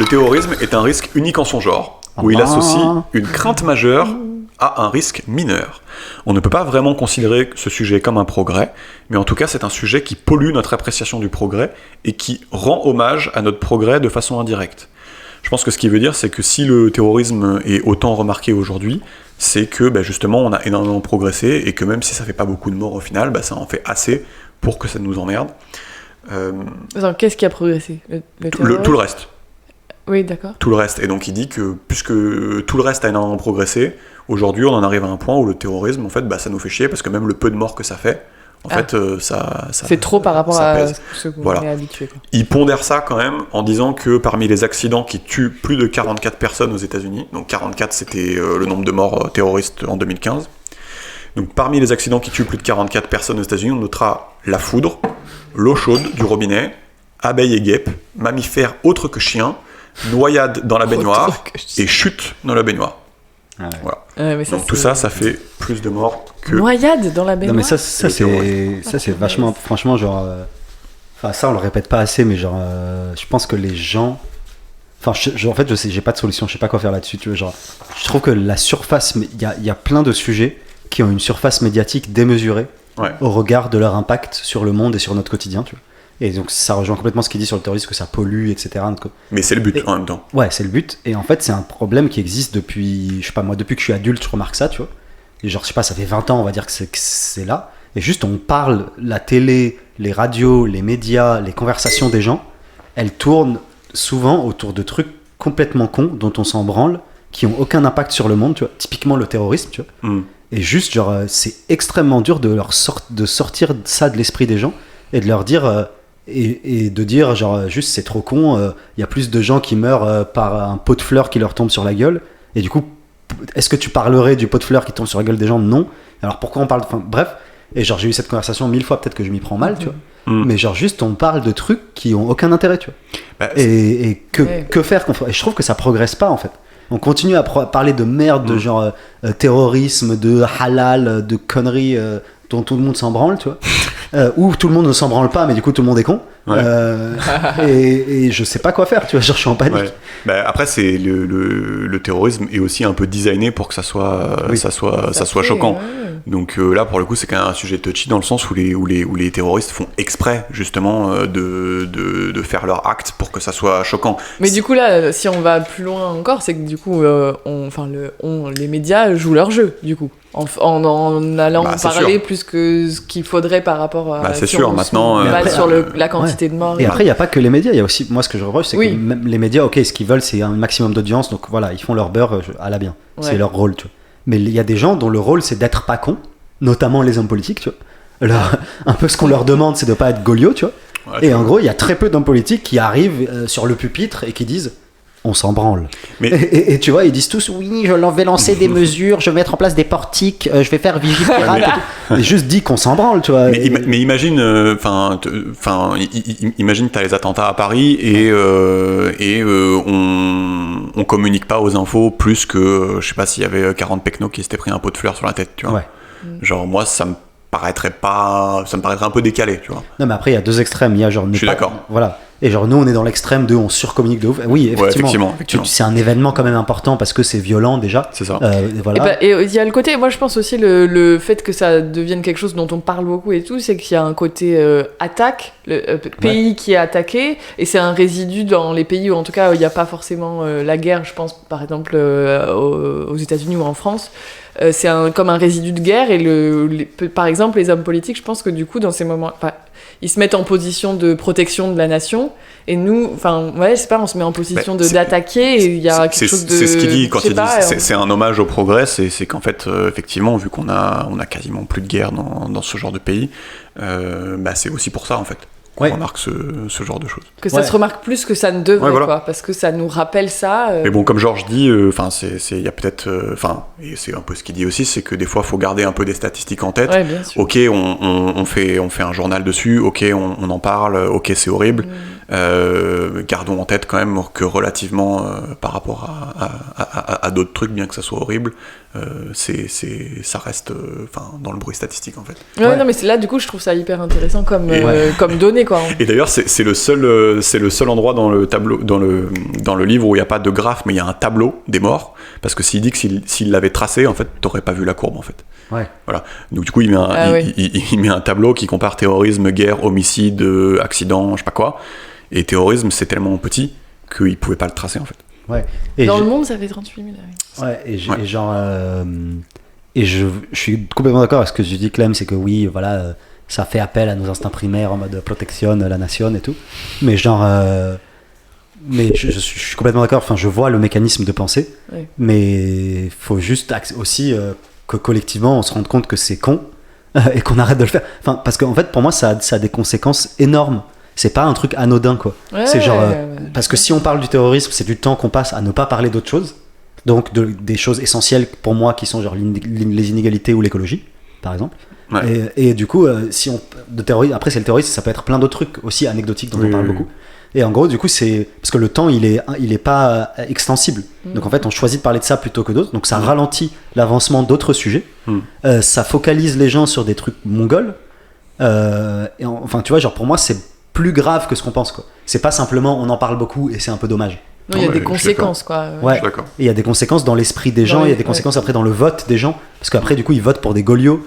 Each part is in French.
Le terrorisme est un risque unique en son genre, où il associe une crainte majeure à un risque mineur. On ne peut pas vraiment considérer ce sujet comme un progrès, mais en tout cas c'est un sujet qui pollue notre appréciation du progrès et qui rend hommage à notre progrès de façon indirecte. Je pense que ce qu'il veut dire, c'est que si le terrorisme est autant remarqué aujourd'hui, c'est que justement on a énormément progressé et que même si ça fait pas beaucoup de morts au final, ça en fait assez pour que ça nous emmerde. Attends, qu'est-ce qui a progressé ? Tout le reste. Oui, d'accord. Tout le reste. Et donc il dit que puisque tout le reste a énormément progressé, aujourd'hui on en arrive à un point où le terrorisme, en fait, ça nous fait chier parce que même le peu de morts que ça fait, ça c'est trop par rapport à ce qu'on est habitué. Quoi. Il pondère ça quand même en disant que parmi les accidents qui tuent plus de 44 personnes aux États-Unis, donc 44 c'était le nombre de morts terroristes en 2015, donc parmi les accidents qui tuent plus de 44 personnes aux États-Unis, on notera la foudre, l'eau chaude du robinet, abeilles et guêpes, mammifères autres que chiens, noyade dans la baignoire et chute dans la baignoire. Ah ouais. Mais ça, donc tout ça fait plus de morts que... Noyade dans la baignoire. Non mais ça c'est vachement, franchement, genre... Enfin ça on le répète pas assez, mais genre... je pense que les gens... Enfin en fait je sais, j'ai pas de solution, je sais pas quoi faire là-dessus, tu vois, genre... Je trouve que la surface... Il y a plein de sujets qui ont une surface médiatique démesurée au regard de leur impact sur le monde et sur notre quotidien, tu vois. Et donc ça rejoint complètement ce qu'il dit sur le terrorisme, que ça pollue, etc. Mais c'est le but en même temps. Ouais, c'est le but. Et en fait, c'est un problème qui existe depuis, je sais pas moi, depuis que je suis adulte, je remarque ça, tu vois. Et genre, je sais pas, ça fait 20 ans, on va dire que c'est là. Et juste, on parle, la télé, les radios, les médias, les conversations des gens, elles tournent souvent autour de trucs complètement cons, dont on s'en branle, qui ont aucun impact sur le monde, tu vois. Typiquement le terrorisme, tu vois. Et juste, genre, c'est extrêmement dur de sortir ça de l'esprit des gens et de leur dire... Et de dire genre juste c'est trop con, y a plus de gens qui meurent par un pot de fleurs qui leur tombe sur la gueule, et du coup est-ce que tu parlerais du pot de fleurs qui tombe sur la gueule des gens? Non. Alors pourquoi on parle, enfin bref, et genre j'ai eu cette conversation 1000 fois, peut-être que je m'y prends mal, tu vois, mais genre juste on parle de trucs qui ont aucun intérêt, tu vois. Et que faire et je trouve que ça progresse pas en fait. On continue à parler de merde, de genre terrorisme, de halal, de conneries dont tout le monde s'en branle, tu vois. Ou tout le monde ne s'en branle pas, mais du coup tout le monde est con. Et je sais pas quoi faire, tu vois, genre je suis en panique. Après c'est le terrorisme est aussi un peu designé pour que ça soit choquant. Donc là pour le coup c'est quand même un sujet touchy dans le sens où les terroristes font exprès justement de faire leur acte pour que ça soit choquant. Mais du coup là si on va plus loin encore, c'est que du coup les médias jouent leur jeu du coup. En allant parler plus que ce qu'il faudrait par rapport à c'est sûr maintenant sur la quantité de morts. Et après il n'y a pas que les médias, il y a aussi, moi ce que je reproche c'est que même les médias, ok, ce qu'ils veulent c'est un maximum d'audience, donc voilà, ils font leur beurre à la bien, c'est leur rôle, tu vois. Mais il y a des gens dont le rôle c'est d'être pas con, notamment les hommes politiques, tu vois. Un peu ce qu'on leur demande c'est de pas être goliot, tu vois. Et en gros il y a très peu d'hommes politiques qui arrivent sur le pupitre et qui disent on s'en branle. Et tu vois, ils disent tous oui, je vais lancer des mesures, je vais mettre en place des portiques, je vais faire Vigipirate. Et juste dit qu'on s'en branle, tu vois. Mais imagine, imagine que t'as les attentats à Paris et on communique pas aux infos plus que, je sais pas s'il y avait 40 pecnos qui s'étaient pris un pot de fleurs sur la tête, tu vois. Genre moi, ça me paraîtrait un peu décalé, tu vois. Non, mais après il y a deux extrêmes, il y a genre je suis d'accord. Voilà. Et genre nous on est dans l'extrême de on surcommunique de ouf. Oui, effectivement. C'est un événement quand même important parce que c'est violent déjà. C'est ça. Voilà. Et il y a le côté, moi je pense aussi le fait que ça devienne quelque chose dont on parle beaucoup et tout, c'est qu'il y a un côté attaque, pays qui est attaqué, et c'est un résidu dans les pays où en tout cas il n'y a pas forcément la guerre, je pense par exemple aux États-Unis ou en France. C'est comme un résidu de guerre, et par exemple les hommes politiques, je pense que du coup dans ces moments, ils se mettent en position de protection de la nation, et nous, je sais pas, on se met en position d'attaquer, et il y a quelque chose de... C'est ce qu'il dit quand il dit c'est un hommage au progrès, c'est qu'en fait, effectivement, vu qu'on a quasiment plus de guerre dans ce genre de pays, c'est aussi pour ça en fait. On remarque ce genre de choses. Que ça se remarque plus que ça ne devrait, quoi, parce que ça nous rappelle ça. Mais bon, comme Georges dit, il y a peut-être, et c'est un peu ce qu'il dit aussi, c'est que des fois, il faut garder un peu des statistiques en tête. Ouais, bien sûr. Ok, on fait un journal dessus. Ok, on en parle. Ok, c'est horrible. Gardons en tête quand même que relativement par rapport à d'autres trucs, bien que ça soit horrible, ça reste dans le bruit statistique en fait. Ouais. Non mais là du coup je trouve ça hyper intéressant comme données quoi. Et d'ailleurs c'est le seul endroit dans le tableau, dans le livre où il n'y a pas de graphe, mais il y a un tableau des morts, parce que s'il dit que s'il l'avait tracé, en fait t'aurais pas vu la courbe en fait. Ouais. Voilà. Donc du coup il met un tableau qui compare terrorisme, guerre, homicide, accident, je sais pas quoi. Et terrorisme c'est tellement petit qu'il pouvait pas le tracer en fait. Ouais. Et dans le monde ça fait 38 000. Ouais. Et genre et je suis complètement d'accord avec ce que tu dis Clem, c'est que oui voilà ça fait appel à nos instincts primaires en mode protection la nation et tout. Mais genre mais je suis complètement d'accord. Enfin je vois le mécanisme de pensée. Ouais. Mais faut juste aussi que collectivement on se rende compte que c'est con et qu'on arrête de le faire. Enfin, parce qu'en fait pour moi ça a des conséquences énormes. C'est pas un truc anodin quoi. Ouais, c'est genre parce que si on parle du terrorisme, c'est du temps qu'on passe à ne pas parler d'autres choses. Donc des choses essentielles pour moi qui sont genre les inégalités ou l'écologie par exemple. Ouais. Et du coup si on de terrorisme, après c'est le terrorisme, ça peut être plein d'autres trucs aussi anecdotiques dont on parle beaucoup. Et en gros, du coup, c'est parce que le temps, il est pas extensible. Donc en fait, on choisit de parler de ça plutôt que d'autres. Donc ça ralentit l'avancement d'autres sujets. Ça focalise les gens sur des trucs mongols. Enfin, tu vois, genre pour moi, c'est plus grave que ce qu'on pense, quoi. C'est pas simplement on en parle beaucoup et c'est un peu dommage. Non, il y a des conséquences, quoi. Ouais. Et il y a des conséquences dans l'esprit des gens, il y a des conséquences après dans le vote des gens. Parce qu'après, du coup, ils votent pour des golios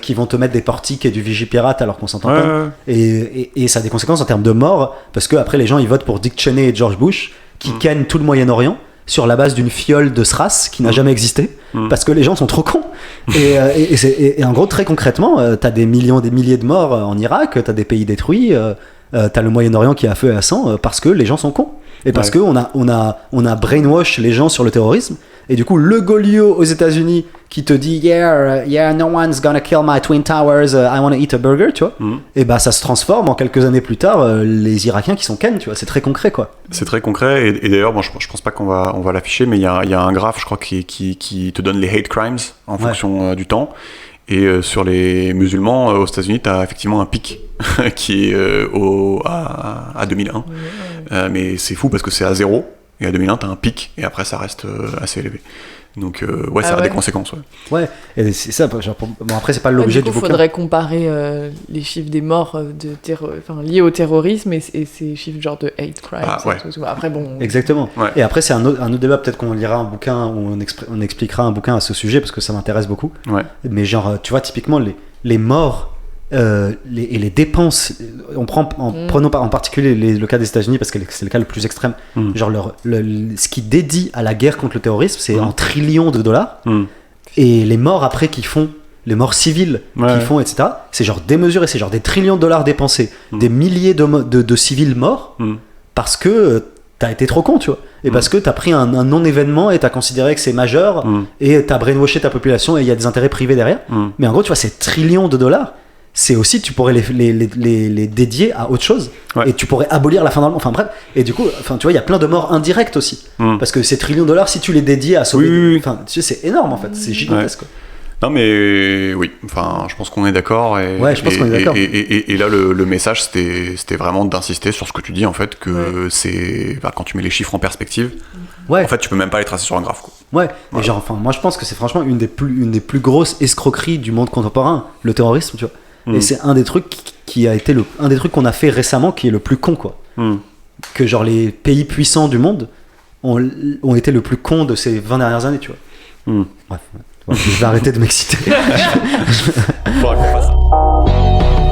qui vont te mettre des portiques et du Vigipirate alors qu'on s'entend pas. Et ça a des conséquences en termes de mort, parce qu'après, les gens, ils votent pour Dick Cheney et George Bush, qui kennent tout le Moyen-Orient sur la base d'une fiole de SRAS qui n'a jamais existé, parce que les gens sont trop cons. Et en gros, très concrètement, t'as des milliers de morts en Irak, t'as des pays détruits, t'as le Moyen-Orient qui est à feu et à sang, parce que les gens sont cons. Et parce qu'on a brainwash les gens sur le terrorisme. Et du coup, le Golio aux États-Unis qui te dit yeah, no one's gonna kill my Twin Towers, I wanna eat a burger, tu vois. Et bah, ça se transforme en quelques années plus tard, les Irakiens qui sont ken, tu vois. C'est très concret, quoi. C'est très concret. Et d'ailleurs, bon, je pense pas qu'on va l'afficher, mais il y a un graphe, je crois, qui te donne les hate crimes en fonction du temps. Et sur les musulmans aux États-Unis, t'as effectivement un pic qui est à 2001. Mais c'est fou parce que c'est à 0. Et à 2001, t'as un pic, et après, ça reste assez élevé. Donc, ça a des conséquences. Ouais, et c'est ça. Genre, bon, après, c'est pas l'objet du bouquin. Il faudrait comparer les chiffres des morts liés au terrorisme et ces chiffres genre de hate crimes. Après, bon. Exactement. Ouais. Et après, c'est un autre débat. Peut-être qu'on lira un bouquin où on expliquera un bouquin à ce sujet parce que ça m'intéresse beaucoup. Ouais. Mais genre, tu vois, typiquement, les morts. Les dépenses, on prend prenons en particulier le cas des États-Unis parce que c'est le cas le plus extrême. Genre ce qui dédie à la guerre contre le terrorisme, c'est en trillions de dollars. Et les morts après les morts civiles qu'ils font, etc. C'est genre démesuré, c'est genre des trillions de dollars dépensés, des milliers de civils morts parce que t'as été trop con, tu vois. Et parce que t'as pris un non-événement et t'as considéré que c'est majeur et t'as brainwashé ta population et il y a des intérêts privés derrière. Mais en gros, tu vois, ces trillions de dollars, c'est aussi, tu pourrais les dédier à autre chose et tu pourrais abolir la fin dans le monde. Enfin bref, et du coup, tu vois, il y a plein de morts indirectes aussi. Parce que ces trillions de dollars, si tu les dédiais à sauver, enfin, tu sais, c'est énorme en fait, c'est gigantesque. Quoi. Non mais oui, enfin, je pense qu'on est d'accord. Je pense qu'on est d'accord. Et là, le message, c'était vraiment d'insister sur ce que tu dis en fait, que c'est quand tu mets les chiffres en perspective. En fait, tu peux même pas les tracer sur un graphe. Quoi. Et genre, enfin, moi je pense que c'est franchement une des plus grosses escroqueries du monde contemporain, le terrorisme, tu vois. Et c'est un des trucs qui a été un des trucs qu'on a fait récemment qui est le plus con, quoi. Que genre les pays puissants du monde ont été le plus con de ces 20 dernières années, tu vois. Bref, je vais arrêter de m'exciter. Faudra qu'on fasse ça.